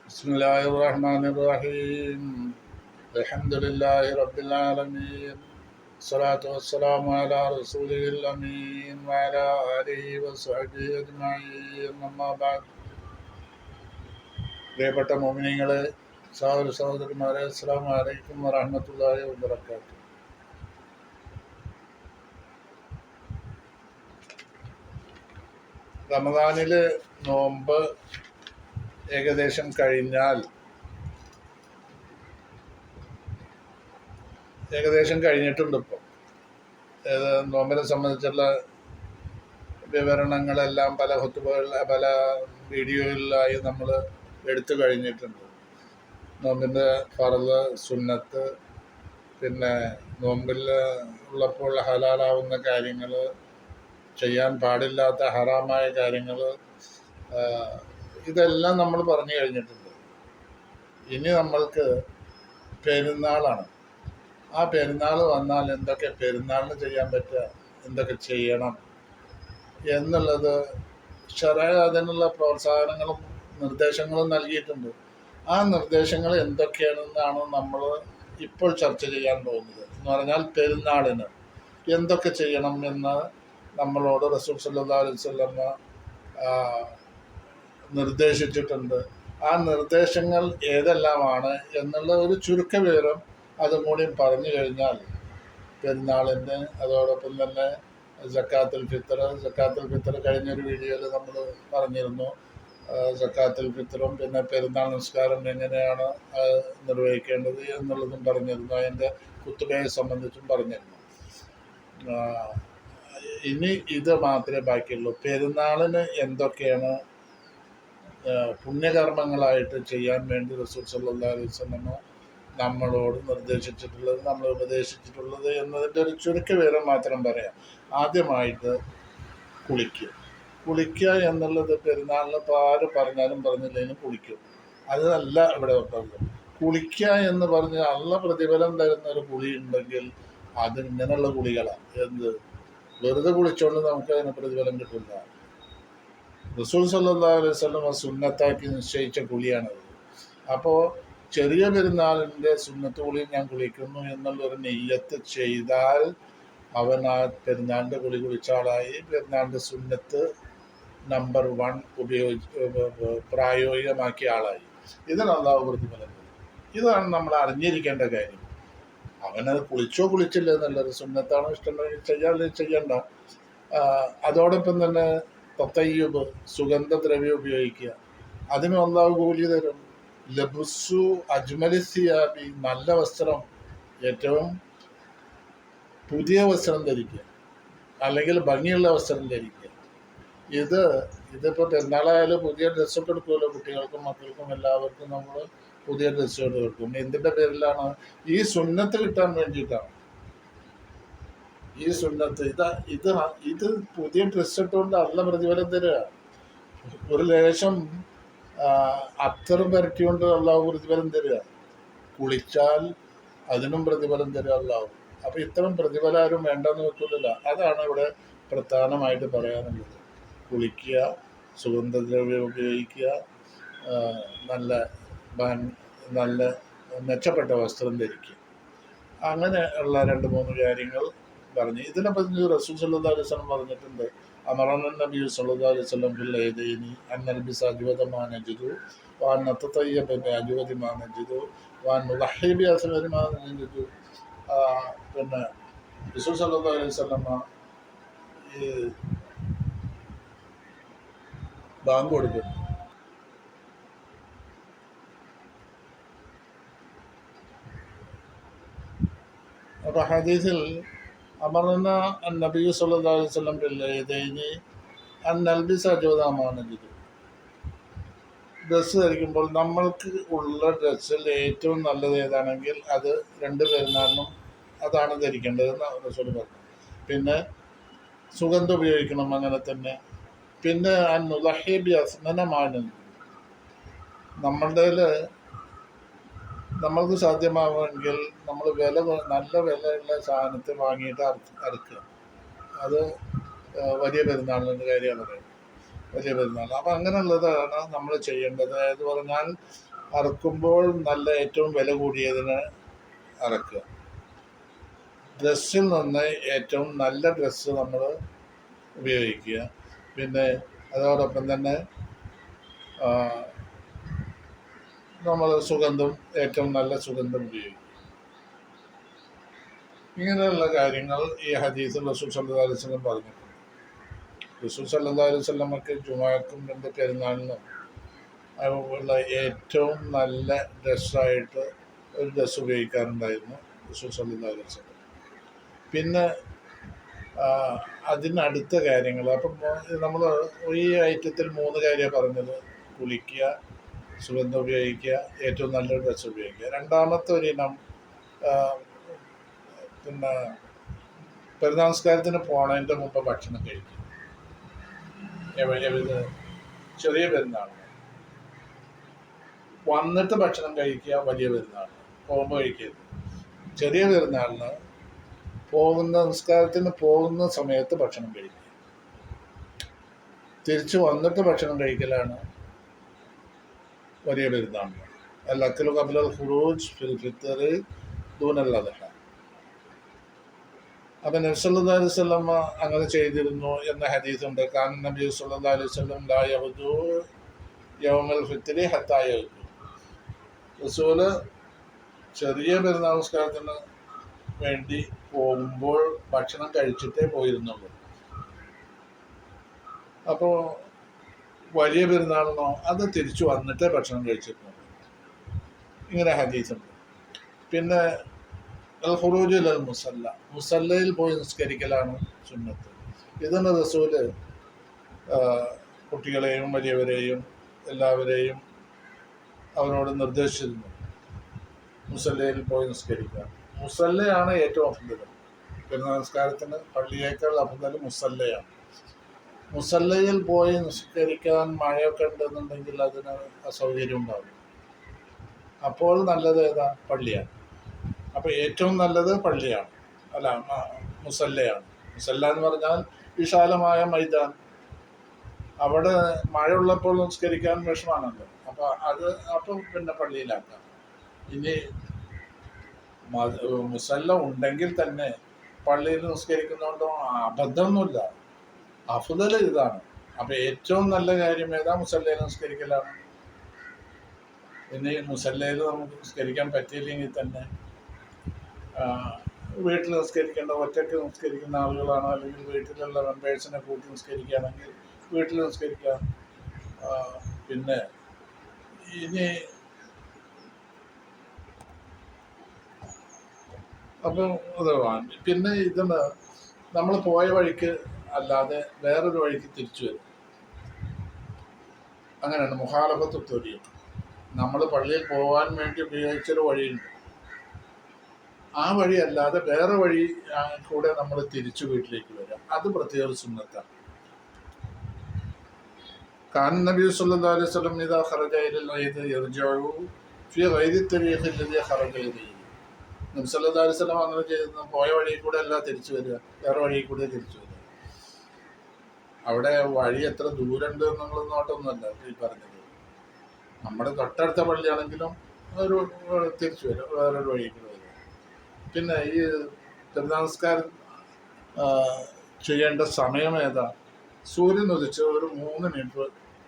بسم الله الرحمن الرحيم الحمد لله رب العالمين الصلاة والسلام على رسوله الأمين وعلى آله وصحبه أجمعين أما بعد പ്രിയപ്പെട്ട മുഅ്മിനീങ്ങളെ, സഹോദര സഹോദരിമാരെ, അസ്സലാമു അലൈക്കും വറഹ്മത്തുള്ളാഹി വബറകാതുഹു. റമദാനില് നോമ്പ് ഏകദേശം കഴിഞ്ഞിട്ടുണ്ട്. ഇപ്പോൾ നോമ്പിനെ സംബന്ധിച്ചുള്ള വിവരണങ്ങളെല്ലാം പല പല വീഡിയോകളിലായി നമ്മൾ എടുത്തു കഴിഞ്ഞിട്ടുണ്ട്. നോമ്പിൻ്റെ ഫർള്, സുന്നത്ത്, പിന്നെ നോമ്പിൽ ഉള്ളപ്പോൾ ഹലാലാവുന്ന കാര്യങ്ങൾ, ചെയ്യാൻ പാടില്ലാത്ത ഹറാമായ കാര്യങ്ങൾ, ഇതെല്ലാം നമ്മൾ പറഞ്ഞു കഴിഞ്ഞിട്ടുണ്ട്. ഇനി നമ്മൾക്ക് പെരുന്നാളാണ്. ആ പെരുന്നാൾ വന്നാൽ എന്തൊക്കെ പെരുന്നാളിന് ചെയ്യാൻ പറ്റുക, എന്തൊക്കെ ചെയ്യണം എന്നുള്ളത് ശറഅ അതിനുള്ള പ്രോത്സാഹനങ്ങളും നിർദ്ദേശങ്ങളും നൽകിയിട്ടുണ്ട്. ആ നിർദ്ദേശങ്ങൾ എന്തൊക്കെയാണെന്നാണ് നമ്മൾ ഇപ്പോൾ ചർച്ച ചെയ്യാൻ പോകുന്നത്. എന്ന് പറഞ്ഞാൽ പെരുന്നാളിന് എന്തൊക്കെ ചെയ്യണം എന്ന് നമ്മളോട് റസൂൽ സല്ലല്ലാഹു അലൈഹി വസല്ലം നിർദ്ദേശിച്ചിട്ടുണ്ട്. ആ നിർദ്ദേശങ്ങൾ ഏതെല്ലാമാണ് എന്നുള്ള ഒരു ചുരുക്ക വിവരം അതും കൂടി പറഞ്ഞു കഴിഞ്ഞാൽ പെരുന്നാളിന്, അതോടൊപ്പം തന്നെ സക്കാത്തുൽ ഫിത്തർ കഴിഞ്ഞൊരു വീഡിയോയിൽ നമ്മൾ പറഞ്ഞിരുന്നു. സക്കാത്തുൽ ഫിത്തറും പിന്നെ പെരുന്നാൾ നിസ്കാരം എങ്ങനെയാണ് നിർവഹിക്കേണ്ടത് എന്നുള്ളതും പറഞ്ഞിരുന്നു. അതിൻ്റെ കുത്തുബയെ സംബന്ധിച്ചും പറഞ്ഞിരുന്നു. ഇനി ഇത് മാത്രമേ ബാക്കിയുള്ളൂ. പെരുന്നാളിന് എന്തൊക്കെയാണ് പുണ്യകർമ്മങ്ങളായിട്ട് ചെയ്യാൻ വേണ്ടി റസൂൽ സല്ലല്ലാഹു അലൈഹി വസല്ലം നമ്മളോട് നിർദ്ദേശിച്ചിട്ടുള്ളത്, നമ്മൾ ഉപദേശിച്ചിട്ടുള്ളത് എന്നതിൻ്റെ ഒരു ചുരുക്ക വിവരം മാത്രം പറയാം. ആദ്യമായിട്ട് കുളിക്കുക എന്നുള്ളത് പെരുന്നാളിന് ഇപ്പോൾ ആര് പറഞ്ഞാലും പറഞ്ഞില്ലെങ്കിലും കുളിക്കും. അതല്ല ഇവിടെ പറഞ്ഞത്. കുളിക്കുക എന്ന് പറഞ്ഞാൽ നല്ല പ്രതിഫലം തരുന്ന ഒരു കുളി ഉണ്ടെങ്കിൽ അത് ഇങ്ങനെയുള്ള കുളികളാണ്. വെറുതെ കുളിച്ചോണ്ട് നമുക്ക് അതിന് പ്രതിഫലം കിട്ടില്ല. റസൂൽ സല്ലല്ലാഹു അലൈഹി വസല്ലം സുന്നത്താക്കി നിശ്ചയിച്ച കുളിയാണത്. അപ്പോൾ ചെറിയ പെരുന്നാളിൻ്റെ സുന്നത്ത് കുളിയിൽ ഞാൻ കുളിക്കുന്നു എന്നുള്ളൊരു നെയ്യത്ത് ചെയ്താൽ അവൻ ആ പെരുന്നാളിൻ്റെ കുളി കുളിച്ച ആളായി. പെരുന്നാളിൻ്റെ സുന്നത്ത് നമ്പർ 1 പ്രായോഗികമാക്കിയ ആളായി. ഇതിന് അല്ലാഹു പ്രതിഫലം തരും. ഇതാണ് നമ്മൾ അറിഞ്ഞിരിക്കേണ്ട കാര്യം. അവനത് കുളിച്ചില്ല എന്നുള്ളത് സുന്നത്താണോ ഇഷ്ടമുണ്ടെങ്കിൽ ചെയ്യണ്ട. അതോടൊപ്പം തന്നെ തത്തയ്യുബ്, സുഗന്ധദ്രവ്യം ഉപയോഗിക്കുക, അതിനും അല്ലാഹു കൂലി തരും. ലബ്സു അജ്മലി സിയാബി, നല്ല വസ്ത്രം, ഏറ്റവും പുതിയ വസ്ത്രം ധരിക്കുക, അല്ലെങ്കിൽ ഭംഗിയുള്ള വസ്ത്രം ധരിക്കുക. ഇതിപ്പോൾ പെരുന്നാളായാലും പുതിയ ഡ്രസ്സൊക്കെ എടുക്കുമല്ലോ. കുട്ടികൾക്കും മക്കൾക്കും എല്ലാവർക്കും നമ്മൾ പുതിയ ഡ്രസ്സുകൾ എടുക്കും. എന്തിൻ്റെ പേരിലാണ്? ഈ സുന്നത്ത് കിട്ടാൻ വേണ്ടിയിട്ടാണ്. ഈ സുന്നത്ത് ഇത് പുതിയ ഡ്രസ്സ് ഇട്ടുകൊണ്ട് നല്ല പ്രതിഫലം തരിക. ഒരു ലേശം അത്തറും പരട്ടിക്കൊണ്ട് അല്ലാഹു പ്രതിഫലം തരിക. കുളിച്ചാൽ അതിനും പ്രതിഫലം തരിക അല്ലാഹു. അപ്പോൾ ഇത്തരം പ്രതിഫലം ആരും വേണ്ടെന്ന് വെക്കില്ല. അതാണ് ഇവിടെ പ്രധാനമായിട്ട് പറയാനുള്ളത്. കുളിക്കുക, സുഗന്ധദ്രവ്യം ഉപയോഗിക്കുക, നല്ല മെച്ചപ്പെട്ട വസ്ത്രം ധരിക്കുക. അങ്ങനെ ഉള്ള 2-3 കാര്യങ്ങൾ പറഞ്ഞ് ഇതിനെപ്പറ്റി റസൂൽ സല്ലല്ലാഹു അലൈഹി വസല്ലം പറഞ്ഞിട്ടുണ്ട്. അമറന നബി സല്ലല്ലാഹു അലൈഹി വസല്ലം ഫിൽ ഐദൈനി അൻ നൽബിസ അജ്വദ മാ നജിദു വഅൻ നതതയ്യബ ബി അജ്വദി മാ നജിദു വഅൻ നുളഹി ബി അസ്വദി മാ നജിദു. പിന്നെ റസൂൽ സല്ലല്ലാഹു അലൈഹി വസല്ലം ഈ ബാങ്ക് കൊടുക്കുന്നു. അപ്പോൾ ഹദീസിൽ അമറന നബി സല്ലല്ലാഹു അലൈഹി വസല്ലം ഫിൽ ഐദൈനി അൻ നൽബിസ അജ്വദ മാ നജിദു. ഡ്രസ്സ് ധരിക്കുമ്പോൾ നമ്മൾക്ക് ഉള്ള ഡ്രസ്സിൽ ഏറ്റവും നല്ലത് ഏതാണെങ്കിൽ അത് 2 പെരുന്നാളിനും അതാണ് ധരിക്കേണ്ടതെന്ന് റസൂൽ പറഞ്ഞു. പിന്നെ സുഗന്ധം ഉപയോഗിക്കണം, അങ്ങനെ തന്നെ. പിന്നെ നുളഹി അസ്മനമാണ് നമ്മൾക്ക് സാധ്യമാവുമെങ്കിൽ നമ്മൾ നല്ല വിലയുള്ള സാധനത്തെ വാങ്ങിയിട്ട് അറുക്കുക. അത് വലിയ പെരുന്നാളിൻ്റെ കാര്യമാണ് പറയുന്നത്. വലിയ പെരുന്നാൾ. അപ്പം അങ്ങനെയുള്ളതാണ് നമ്മൾ ചെയ്യേണ്ടത്. എന്ന് പറഞ്ഞാൽ അറക്കുമ്പോൾ നല്ല ഏറ്റവും വില കൂടിയതിന് അറക്കുക. ഡ്രസ്സിൽ നിന്ന് ഏറ്റവും നല്ല ഡ്രസ്സ് നമ്മൾ ഉപയോഗിക്കുക. പിന്നെ അതോടൊപ്പം തന്നെ നമ്മൾ സുഗന്ധം, ഏറ്റവും നല്ല സുഗന്ധം ഉപയോഗിക്കും. ഇങ്ങനെയുള്ള കാര്യങ്ങൾ ഈ ഹദീസിൽ റസൂൽ സല്ലല്ലാഹു അലൈഹി വസല്ലം പറഞ്ഞിട്ടുണ്ട്. റസൂൽ സല്ലല്ലാഹു അലൈഹി വസല്ലമക്ക് ജുമാക്കും രണ്ട് പെരുന്നാളിനും ഉള്ള ഏറ്റവും നല്ല ഡ്രസ്സായിട്ട് ഒരു ഡ്രസ്സ് ഉപയോഗിക്കാറുണ്ടായിരുന്നു റസൂൽ സല്ലല്ലാഹു അലൈഹി വസല്ലം. പിന്നെ അതിനടുത്ത കാര്യങ്ങൾ, അപ്പം നമ്മൾ ഈ ഐറ്റത്തിൽ 3 കാര്യമാണ് പറഞ്ഞത്. കുളിക്കുക, സുഗന്ധം ഉപയോഗിക്കുക, ഏറ്റവും നല്ല ഡ്രസ്സ് ഉപയോഗിക്കുക. രണ്ടാമത്തെ ഒരു ഇനം പിന്നെ പെരുന്നാൾ നമസ്കാരത്തിന് പോണതിൻ്റെ മുമ്പ് ഭക്ഷണം കഴിക്കും. ചെറിയ പെരുന്നാൾ വന്നിട്ട് ഭക്ഷണം കഴിക്കുക, വലിയ പെരുന്നാൾ പോകുമ്പോൾ കഴിക്കരുത്. ചെറിയ പെരുന്നാളിന് നമസ്കാരത്തിന് പോകുന്ന സമയത്ത് ഭക്ഷണം കഴിക്കുക, തിരിച്ചു വന്നിട്ട് ഭക്ഷണം കഴിക്കലാണ് വലിയ പെരുന്നാൾ. അൽ-അക്ലു ഖബ്ലൽ ഖുറൂജ് ഫിൽ ഫിത്ർ ദൂനൽ അദ്ഹ. അപ്പം നബി സല്ലല്ലാഹു അലൈഹി വസല്ലം അങ്ങനെ ചെയ്തിരുന്നു എന്ന ഹദീസുണ്ട്. കാന നബി സല്ലല്ലാഹു അലൈഹി വസല്ലം ലാ യഗ്ദു യൗമൽ ഫിത്രി ഹത്താ യഗ്ദു. റസൂല് ചെറിയ പെരുന്നാൾ നമസ്കാരത്തിന് വേണ്ടി പോകുമ്പോൾ ഭക്ഷണം കഴിച്ചിട്ടേ പോയിരുന്നുള്ളൂ. അപ്പോൾ വലിയ പെരുന്നാളിനോ അത് തിരിച്ചു വന്നിട്ടേ ഭക്ഷണം കഴിച്ചിരുന്നുള്ളൂ. ഇങ്ങനെ ഹദീസുണ്ട്. പിന്നെ ഖുറൂജ് ഇലൽ മുസല്ല, മുസല്ലയിൽ പോയി നിസ്കരിക്കലാണ് സുന്നത്ത്. ഇതിന് റസൂല് കുട്ടികളെയും വലിയവരെയും എല്ലാവരെയും അവരോട് നിർദ്ദേശിച്ചിരുന്നു മുസല്ലയിൽ പോയി നിസ്കരിക്കുക. മുസല്ലയാണ് ഏറ്റവും അഫ്ദൽ. പെരുന്നാൾ നമസ്കാരത്തിന് പള്ളിയേക്കാൾ അഫ്ദൽ മുസല്ലയാണ്. മുസല്ലയിൽ പോയി നിസ്കരിക്കാൻ മഴയൊക്കെ ഉണ്ടെന്നുണ്ടെങ്കിൽ അതിന് അസൗകര്യം ഉണ്ടാകും. അപ്പോൾ നല്ലത് ഏതാ? പള്ളിയാണ്. അപ്പോൾ ഏറ്റവും നല്ലത് പള്ളിയാണ്, അല്ല മുസല്ലയാണ്. മുസല്ല എന്ന് പറഞ്ഞാൽ വിശാലമായ മൈതാൻ. അവിടെ മഴ ഉള്ളപ്പോൾ നിസ്കരിക്കാൻ വിഷമാണല്ലോ. അപ്പം പിന്നെ പള്ളിയിലാക്കാം. ഇനി മുസല്ല ഉണ്ടെങ്കിൽ തന്നെ പള്ളിയിൽ നിസ്കരിക്കുന്നതുകൊണ്ടോ അബദ്ധമൊന്നുമില്ല, അഫ്ദൽ ഇതാണ്. അപ്പം ഏറ്റവും നല്ല കാര്യം ഏതാ? മുസല്ലയിൽ നിസ്കരിക്കലാണ്. ഇനി മുസല്ലയിൽ നമുക്ക് നിസ്കരിക്കാൻ പറ്റിയില്ലെങ്കിൽ തന്നെ വീട്ടിൽ നിസ്കരിക്കേണ്ട, ഒറ്റയ്ക്ക് നിസ്കരിക്കുന്ന ആളുകളാണ്, അല്ലെങ്കിൽ വീട്ടിലുള്ള മെമ്പേഴ്സിനെ കൂട്ടി നിസ്കരിക്കുകയാണെങ്കിൽ വീട്ടിൽ നിസ്കരിക്കാം. പിന്നെ ഇനി അപ്പം അത് പിന്നെ ഇതുണ്ട്, നമ്മൾ പോയ വഴിക്ക് അല്ലാതെ വേറൊരു വഴിക്ക് തിരിച്ചു വരും. അങ്ങനെയാണ് മുഖാലഫത്ത് തൊരിയും. നമ്മൾ പള്ളിയിൽ പോകാൻ വേണ്ടി ഉപയോഗിച്ചൊരു വഴിയുണ്ട്, ആ വഴി അല്ലാതെ വേറെ വഴി കൂടെ നമ്മൾ തിരിച്ചു വീട്ടിലേക്ക് വരാം. അത് പ്രത്യേക സുന്നത്താണ്. കാന നബി സല്ലല്ലാഹു അലൈഹി വസല്ലം ഇദാ ഖറജ ഇലൽ ഈദ് യർജഉ ഫീ ഗൈരി തരീഖി അല്ലദീ ഖറജ ഇലൈഹി. നബി സല്ലല്ലാഹു അലൈഹി വസല്ലം അങ്ങനെ ചെയ്യുന്നു. പോയ വഴി കൂടെ അല്ല തിരിച്ചു വരിക, വേറെ വഴി കൂടെ തിരിച്ചു വരിക. അവിടെ വഴി എത്ര ദൂരമുണ്ട് എന്നുള്ള നോട്ടൊന്നുമല്ല ഈ പറഞ്ഞത്. നമ്മുടെ തൊട്ടടുത്ത പള്ളിയാണെങ്കിലും ഒരു തിരിച്ചു വരും, വേറൊരു വഴി കൂടെ വരും. പിന്നെ ഈ പെരുന്നാൾ നമസ്കാരം ചെയ്യേണ്ട സമയം ഏതാ? സൂര്യൻ ഉദിച്ച് ഒരു 3 മിനിറ്റ്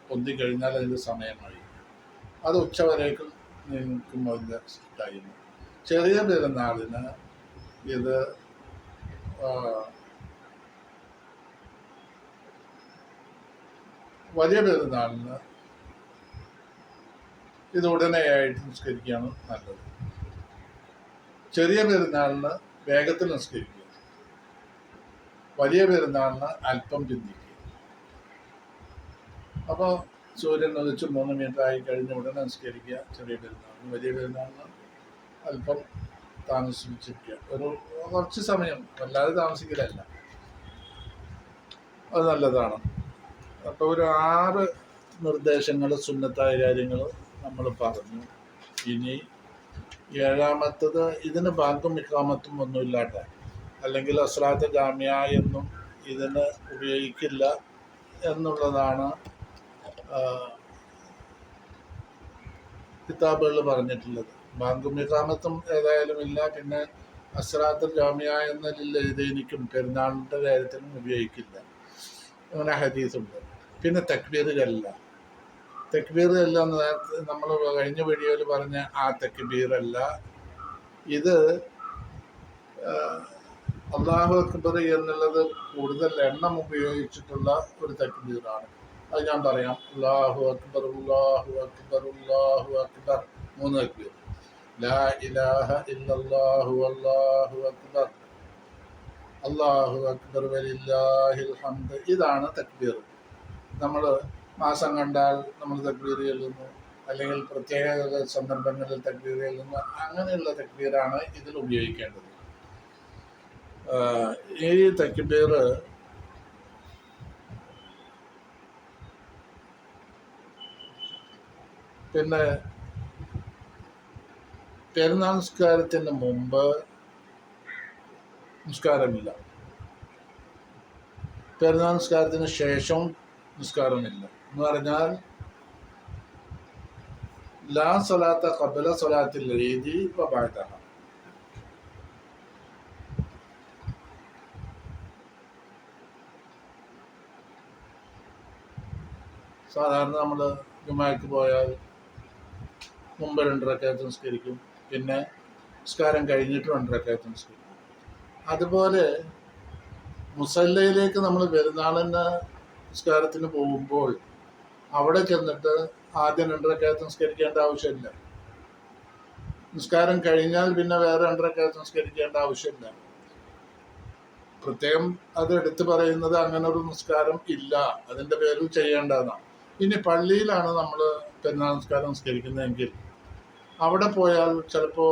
പൊന്തിക്കഴിഞ്ഞാൽ അതിൻ്റെ സമയമായി. അത് ഉച്ചവരേക്കും നിൽക്കുമ്പോൾ അതിൻ്റെ ടൈം. ചെറിയ പെരുന്നാളിന് ഇത് വലിയ പെരുന്നാളിന് ഇത് ഉടനെയായിട്ട് നിസ്കരിക്കുകയാണ് നല്ലത്. ചെറിയ പെരുന്നാളിന് വേഗത്തിൽ നിസ്കരിക്കുക, വലിയ പെരുന്നാളിന് അല്പം ചിന്തിക്കുക. അപ്പോൾ സൂര്യൻ ഉദിച്ച് 3 മിനിറ്റ് ആയി കഴിഞ്ഞ് ഉടനെ നിസ്കരിക്കുക ചെറിയ പെരുന്നാളിന്. വലിയ പെരുന്നാളിന് അല്പം താമസിച്ചിരിക്കുക, കുറച്ച് സമയം, വല്ലാതെ താമസിക്കലല്ല, അത് നല്ലതാണ്. അപ്പോൾ ഒരു 6 നിർദ്ദേശങ്ങൾ, സുന്നത്തായ കാര്യങ്ങൾ നമ്മൾ പറഞ്ഞു. ഇനി 7-മത്തത്, ഇതിന് ബാങ്കും ഇഖാമത്തും ഒന്നുമില്ലാട്ട, അല്ലെങ്കിൽ അസ്ലാത്ത് ജാമിയ എന്നും ഇതിന് ഉപയോഗിക്കില്ല എന്നുള്ളതാണ് കിതാബുകളിൽ പറഞ്ഞിട്ടുള്ളത്. ബാങ്കും ഇഖാമത്തും ഏതായാലും ഇല്ല. പിന്നെ അസ്റാത്തുൽ ജാമിയ എന്ന എഴുതിയിരിക്കും പെരുന്നാളിൻ്റെ കാര്യത്തിനും ഉപയോഗിക്കില്ല. അങ്ങനെ ഹദീസുണ്ട്. പിന്നെ തക്ബീറുകല്ല. തക്ബീറല്ല നേരത്തെ നമ്മൾ കഴിഞ്ഞ വീഡിയോയിൽ പറഞ്ഞ ആ തക്ബീറല്ല. ഇത് അല്ലാഹു അക്ബർ എന്നുള്ളത് കൂടുതൽ എണ്ണം ഉപയോഗിച്ചിട്ടുള്ള ഒരു തക്ബീറാണ്. അത് ഞാൻ പറയാം. അല്ലാഹു അക്ബർ അല്ലാഹു അക്ബർ അല്ലാഹു അക്ബർ 3 തക്ബീർ. ലാ ഇലാഹ ഇല്ലല്ലാഹു അല്ലാഹു അക്ബർ അല്ലാഹു അക്ബർ വലില്ലാഹിൽ ഹംദ്. ഇതാണ് തക്ബീർ. നമ്മൾ മാസം കണ്ടാൽ നമ്മൾ തക്ബീർ ചൊല്ലുന്നു, അല്ലെങ്കിൽ പ്രത്യേക സന്ദർഭങ്ങളിൽ തക്ബീർ ചൊല്ലുന്നു. അങ്ങനെയുള്ള തക്ബീറാണ് ഇതിൽ ഉപയോഗിക്കേണ്ടത്. ഈ തക്ബീർ പിന്നെ പെരുന്നാൾ നിസ്കാരത്തിന് മുമ്പ് നിസ്കാരമില്ല, പെരുന്നാൾ നിസ്കാരത്തിന് ശേഷം നിസ്കാരമില്ല. എന്ന് പറഞ്ഞാൽ ലാ സ്വലാത്ത ഖബല സ്വലാത്തിൽ ഈദി വ ബഅദഹ. സാധാരണ നമ്മൾ ജുമാക്ക് പോയാൽ മുമ്പ് 2 റക്അത്ത് നിസ്കരിക്കും, പിന്നെ നിസ്കാരം കഴിഞ്ഞിട്ട് 2 റക്അത്ത് നിസ്കരിക്കും. അതുപോലെ മുസല്ലയിലേക്ക് നമ്മൾ പെരുന്നാളിന് നിസ്കാരത്തിന് പോകുമ്പോൾ അവിടെ ചെന്നിട്ട് ആദ്യം 2 റക്അത്ത് നിസ്കരിക്കേണ്ട ആവശ്യമില്ല. നിസ്കാരം കഴിഞ്ഞാൽ പിന്നെ വേറെ 2 റക്അത്ത് നിസ്കരിക്കേണ്ട ആവശ്യമില്ല. പ്രത്യേകം അത് എടുത്തു പറയുന്നത് അങ്ങനെ ഒരു നിസ്കാരം ഇല്ല, അതിൻ്റെ പേരിൽ ചെയ്യേണ്ടതാണ്. ഇനി പള്ളിയിലാണ് നമ്മൾ പെരുന്നാൾ നിസ്കാരം നിസ്കരിക്കുന്നതെങ്കിൽ അവിടെ പോയാൽ ചിലപ്പോൾ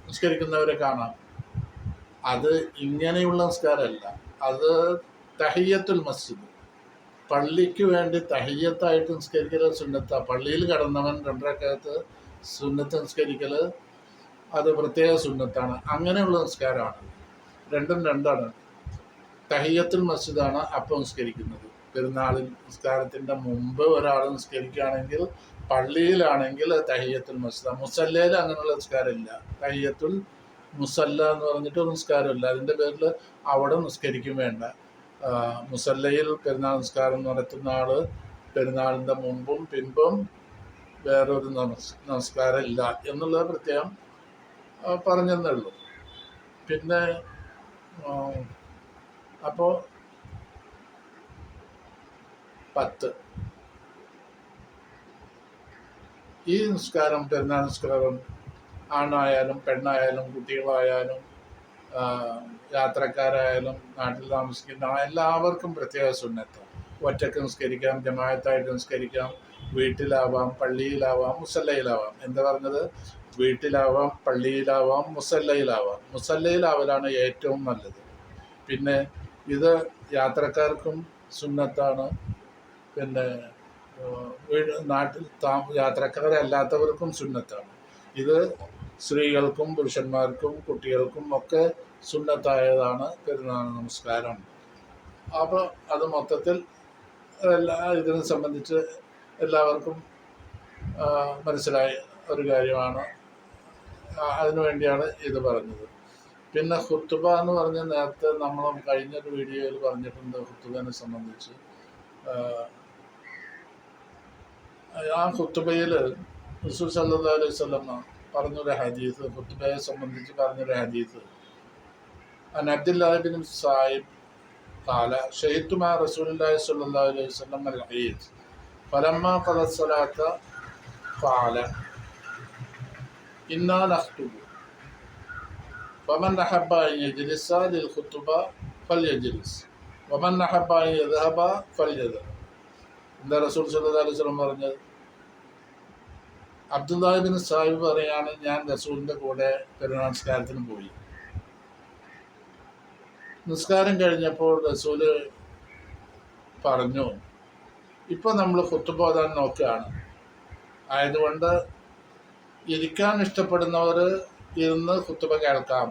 നിസ്കരിക്കുന്നവരെ കാണാം. അത് ഇങ്ങനെയുള്ള നിസ്കാരമല്ല, അത് തഹിയ്യത്തുൽ മസ്ജിദ്, പള്ളിക്ക് വേണ്ടി തഹിയ്യത്തായിട്ട് നിസ്കരിക്കൽ സുന്നത്ത. പള്ളിയിൽ കിടന്നവൻ 2 റക്അത്ത് സുന്നത്ത് നിസ്കരിക്കൽ അത് പ്രത്യേക സുന്നത്താണ്. അങ്ങനെയുള്ള നിസ്കാരമാണ്. രണ്ടും രണ്ടാണ്. തഹിയ്യത്തുൽ മസ്ജിദാണ് അപ്പം നിസ്കരിക്കുന്നത്. പെരുന്നാളിൽ നിസ്കാരത്തിൻ്റെ മുമ്പ് ഒരാൾ നിസ്കരിക്കുകയാണെങ്കിൽ, പള്ളിയിലാണെങ്കിൽ തഹിയ്യത്തുൽ മസ്ജിദ്. മുസല്ലയിൽ അങ്ങനെയുള്ള നിസ്കാരമില്ല. തഹിയ്യത്തുൽ മുസല്ല എന്ന് പറഞ്ഞിട്ട് നിസ്കാരമില്ല. അതിൻ്റെ പേരിൽ അവിടെ നിസ്കരിക്കും വേണ്ട. മുസല്ലയിൽ പെരുന്നാൾ നിസ്കാരം നടത്തുന്ന ആൾ പെരുന്നാളിൻ്റെ മുമ്പും പിമ്പും വേറൊരു നമസ്കാരം ഇല്ല എന്നുള്ളത് പ്രത്യേകം പറഞ്ഞെന്നേ ഉള്ളൂ. പിന്നെ അപ്പോൾ 10 ഈ നിസ്കാരം, പെരുന്നാൾ നിസ്കാരം ആണായാലും പെണ്ണായാലും കുട്ടികളായാലും യാത്രക്കാരായാലും നാട്ടിൽ താമസിക്കുന്ന എല്ലാവർക്കും പ്രത്യേക സുന്നത്ത്. ഒറ്റക്ക് നിസ്കരിക്കാം, ജമാഅത്തായിട്ട് നിസ്കരിക്കാം, വീട്ടിലാവാം, പള്ളിയിലാവാം, മുസല്ലയിലാവാം. എന്താ പറഞ്ഞത്? വീട്ടിലാവാം, പള്ളിയിലാവാം, മുസല്ലയിലാവാം. മുസല്ലയിലാവലാണ് ഏറ്റവും നല്ലത്. പിന്നെ ഇത് യാത്രക്കാർക്കും സുന്നത്താണ്. പിന്നെ നാട്ടിൽ യാത്രക്കാരല്ലാത്തവർക്കും സുന്നത്താണ്. ഇത് സ്ത്രീകൾക്കും പുരുഷന്മാർക്കും കുട്ടികൾക്കും ഒക്കെ സുന്നത്തായതാണ് പെരുന്നാൾ നമസ്കാരം. അപ്പോൾ അത് മൊത്തത്തിൽ ഇതിനെ സംബന്ധിച്ച് എല്ലാവർക്കും മനസ്സിലായ ഒരു കാര്യമാണ്. അതിനുവേണ്ടിയാണ് ഇത് പറഞ്ഞത്. പിന്നെ ഖുത്ബ എന്ന് പറഞ്ഞ നേരത്തെ നമ്മൾ കഴിഞ്ഞൊരു വീഡിയോയിൽ പറഞ്ഞിട്ടുണ്ട്. ഖുത്ബനെ സംബന്ധിച്ച് ആ ഖുത്ബയിൽ റസൂൽ സല്ലല്ലാഹു അലൈഹി വസല്ലം പറഞ്ഞൊരു ഹദീസ്, ഖുത്ബയെ സംബന്ധിച്ച് പറഞ്ഞൊരു ഹദീസ്. അൻ അബ്ദുല്ലാഹി ബിൻ സായിബ് ഖാല ശഹീദു മഅ റസൂലില്ലാഹി സ്വല്ലല്ലാഹു അലൈഹി വസല്ലം അൽ ഈദ് ഫലമ്മാ ഖദ സ്വലാത്ത ഖാല ഇന്നാ നഖ്തുബു ഫമൻ അഹബ്ബ അൻ യജ്ലിസ ലിൽ ഖുത്ബ ഫൽയജ്ലിസ് വമൻ അഹബ്ബ അൻ യദ്ഹബ ഫൽയദ്ഹബ്. എന്താ റസൂൽ സല്ലല്ലാഹു അലൈഹി വസല്ലം പറഞ്ഞത്? അബ്ദുല്ലാഹി ബിൻ സാഹിബ് പറയാണ്, ഞാൻ റസൂലിൻ്റെ കൂടെ പെരുന്നാൾ നിസ്കാരത്തിന് പോയി. നിസ്കാരം കഴിഞ്ഞപ്പോൾ റസൂല് പറഞ്ഞു, ഇപ്പോൾ നമ്മൾ ഖുത്ബ ഓതാൻ നോക്കുകയാണ്, ആയതുകൊണ്ട് ഇരിക്കാൻ ഇഷ്ടപ്പെടുന്നവർ ഇരുന്ന് ഖുത്ബ കേൾക്കാം,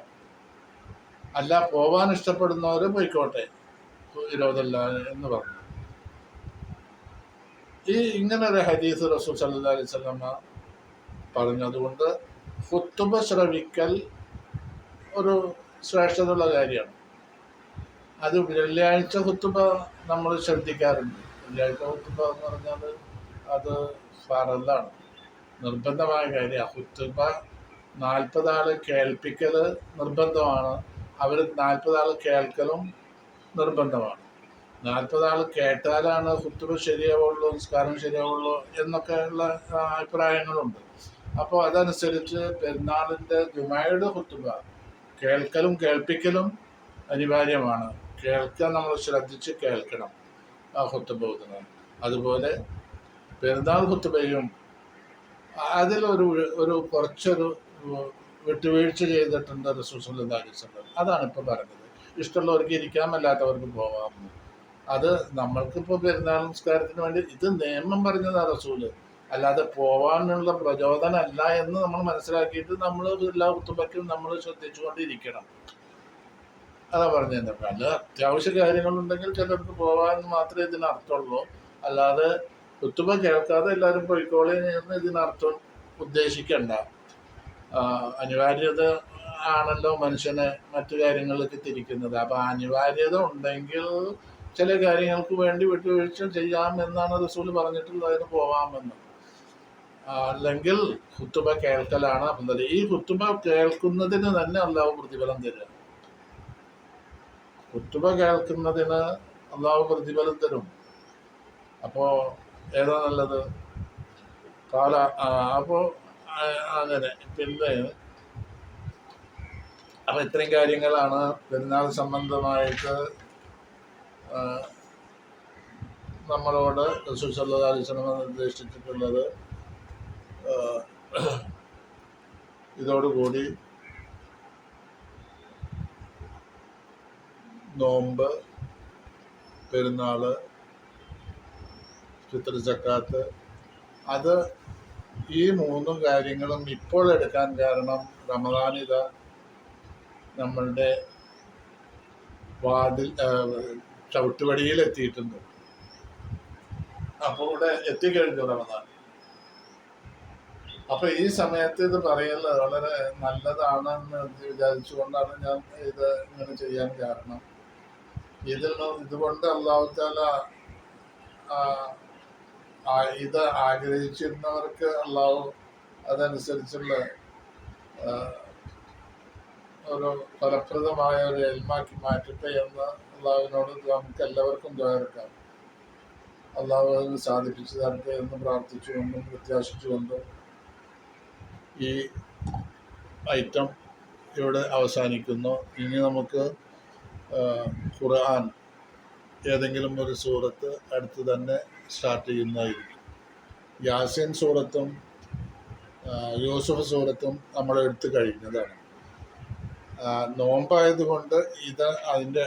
അല്ല പോവാൻ ഇഷ്ടപ്പെടുന്നവർ പോയിക്കോട്ടെ, വിരോധമില്ല എന്ന് പറഞ്ഞു. ഇങ്ങനെ ഒരു ഹദീസ് റസൂൽ സല്ലല്ലാഹു അലൈഹി വസല്ലമ പറഞ്ഞതുകൊണ്ട് ഖുത്ബ ശ്രവിക്കൽ ഒരു ശ്രേഷ്ഠതയുള്ള കാര്യമാണ്. അത് വെള്ളിയാഴ്ച ഖുത്ബ നമ്മൾ ശ്രദ്ധിക്കാറുണ്ട്. വെള്ളിയാഴ്ച ഖുത്ബ എന്ന് പറഞ്ഞാൽ അത് ഫറലാണ്, നിർബന്ധമായ കാര്യമാണ്. ഖുത്ബ 40 ആൾ കേൾപ്പിക്കൽ നിർബന്ധമാണ്, അവർ 40 ആൾ കേൾക്കലും നിർബന്ധമാണ്. 40 ആൾ കേട്ടാലാണ് ഖുത്ബ ശരിയാവുള്ളൂ, നിസ്കാരം ശരിയാവുള്ളൂ എന്നൊക്കെയുള്ള അഭിപ്രായങ്ങളുണ്ട്. അപ്പോൾ അതനുസരിച്ച് പെരുന്നാളിൻ്റെ ജുമായുടെ ഖുത്ബ കേൾക്കലും കേൾപ്പിക്കലും അനിവാര്യമാണ്. കേൾക്കാൻ നമ്മൾ ശ്രദ്ധിച്ച് കേൾക്കണം ആ ഖുത്ബ ഓതുന്നത്. അതുപോലെ പെരുന്നാൾ ഖുത്ബയും അതിലൊരു കുറച്ചൊരു വിട്ടുവീഴ്ച ചെയ്തിട്ടുണ്ട് റസൂൽ സല്ലല്ലാഹു അലൈഹി വസല്ലം. അതാണ് ഇപ്പോൾ പറഞ്ഞത്. ഇഷ്ടമുള്ളവർക്ക് ഇരിക്കാം, അല്ലാത്തവർക്ക് പോകാം. അത് നമ്മൾക്കിപ്പോൾ പെരുന്നാൾ നമസ്കാരത്തിന് വേണ്ടി ഇത് നിയമം പറഞ്ഞതാണ് റസൂല്, അല്ലാതെ പോവാനുള്ള പ്രചോദനമല്ല എന്ന് നമ്മൾ മനസ്സിലാക്കിയിട്ട് നമ്മൾ എല്ലാ ഖുത്ബയ്ക്കും നമ്മൾ ശ്രദ്ധിച്ചുകൊണ്ടിരിക്കണം. അതാ പറഞ്ഞത്. പല അത്യാവശ്യ കാര്യങ്ങളുണ്ടെങ്കിൽ ചിലർക്ക് പോകാൻ മാത്രമേ ഇതിനർത്ഥമുള്ളൂ, അല്ലാതെ ഖുത്ബ കേൾക്കാതെ എല്ലാവരും പോയിക്കോളെ എന്ന് ഇതിനർത്ഥം ഉദ്ദേശിക്കണ്ട. അനിവാര്യത ആണല്ലോ മനുഷ്യനെ മറ്റു കാര്യങ്ങളിലേക്ക് തിരിക്കുന്നത്. അപ്പം അനിവാര്യത ഉണ്ടെങ്കിൽ ചില കാര്യങ്ങൾക്ക് വേണ്ടി വിട്ടുവീഴ്ച ചെയ്യാം എന്നാണ് റസൂൽ പറഞ്ഞിട്ടുള്ളത്, അതിന് പോകാമെന്ന്. അല്ലെങ്കിൽ ഖുത്ബ കേൾക്കലാണ് അപ്പം. ഈ ഖുത്ബ കേൾക്കുന്നതിന് തന്നെ അള്ളാഹു പ്രതിഫലം തരിക. ഖുത്ബ കേൾക്കുന്നതിന് അള്ളാഹു പ്രതിഫലം തരും. അപ്പോൾ ഏതാ നല്ലത്? അപ്പോൾ അങ്ങനെ. പിന്നെ അപ്പം ഇത്രയും കാര്യങ്ങളാണ് പെരുന്നാൾ സംബന്ധമായിട്ട് നമ്മളോട് റസൂൽ സല്ലല്ലാഹു അലൈഹി വസല്ലം നിർദ്ദേശിച്ചിട്ടുള്ളത്. ഇതോടുകൂടി നോമ്പ്, പെരുന്നാൾ, ഫിത്ർ, സക്കാത്ത്, അത് ഈ 3 കാര്യങ്ങളും ഇപ്പോൾ എടുക്കാൻ കാരണം റമദാനിത നമ്മളുടെ ചവിട്ടുപടിയിൽ എത്തിയിട്ടുണ്ട്. അപ്പോൾ ഇവിടെ എത്തിക്കഴിഞ്ഞു റമദാൻ. അപ്പോൾ ഈ സമയത്ത് ഇത് പറയുന്നത് വളരെ നല്ലതാണെന്ന് വിചാരിച്ചുകൊണ്ടാണ് ഞാൻ ഇത് ഇങ്ങനെ ചെയ്യാൻ കാരണം. ഇതുകൊണ്ട് അല്ലാഹു തആല ഇത് ആഗ്രഹിച്ചിരുന്നവർക്ക് അല്ലാഹു അതനുസരിച്ചുള്ള ഒരു ഫലപ്രദമായ ഒരു എൽമാക്കി മാറ്റട്ടെ എന്ന് അള്ളാഹുവിനോട് നമുക്ക് എല്ലാവർക്കും ദ്വാരക്കാം. അള്ളാഹു അതിന് സാധിപ്പിച്ചു തരട്ടെ എന്ന് പ്രാർത്ഥിച്ചുകൊണ്ടും പ്രത്യാശിച്ചുകൊണ്ടും ഈ ഐറ്റം ഇവിടെ അവസാനിക്കുന്നു. ഇനി നമുക്ക് ഖുർആൻ ഏതെങ്കിലും ഒരു സൂറത്ത് അടുത്ത് തന്നെ സ്റ്റാർട്ട് ചെയ്യുന്നതായിരിക്കും. യാസീൻ സൂറത്തും യൂസുഫ് സൂറത്തും നമ്മൾ എടുത്തു കഴിഞ്ഞതാണ്. നോമ്പായതുകൊണ്ട് അതിൻ്റെ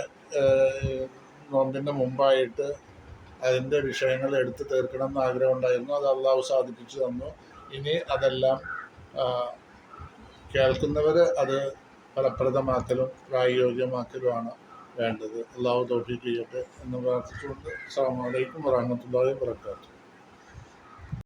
നോമ്പിൻ്റെ മുമ്പായിട്ട് അതിൻ്റെ വിഷയങ്ങൾ എടുത്തു തീർക്കണം എന്ന് ആഗ്രഹം ഉണ്ടായിരുന്നു. അത് അള്ളാഹു സാധിപ്പിച്ചു തന്നു. ഇനി അതെല്ലാം കേൾക്കുന്നവർ അത് ഫലപ്രദമാക്കലും പ്രായോഗികമാക്കലുമാണ് വേണ്ടത്. അള്ളാഹു തൗഫീഖ് ചെയ്യട്ടെ എന്ന് പ്രാർത്ഥിച്ചുകൊണ്ട് അസ്സലാമു അലൈക്കും വറഹ്മത്തുള്ളാഹി വബറകാതുഹു.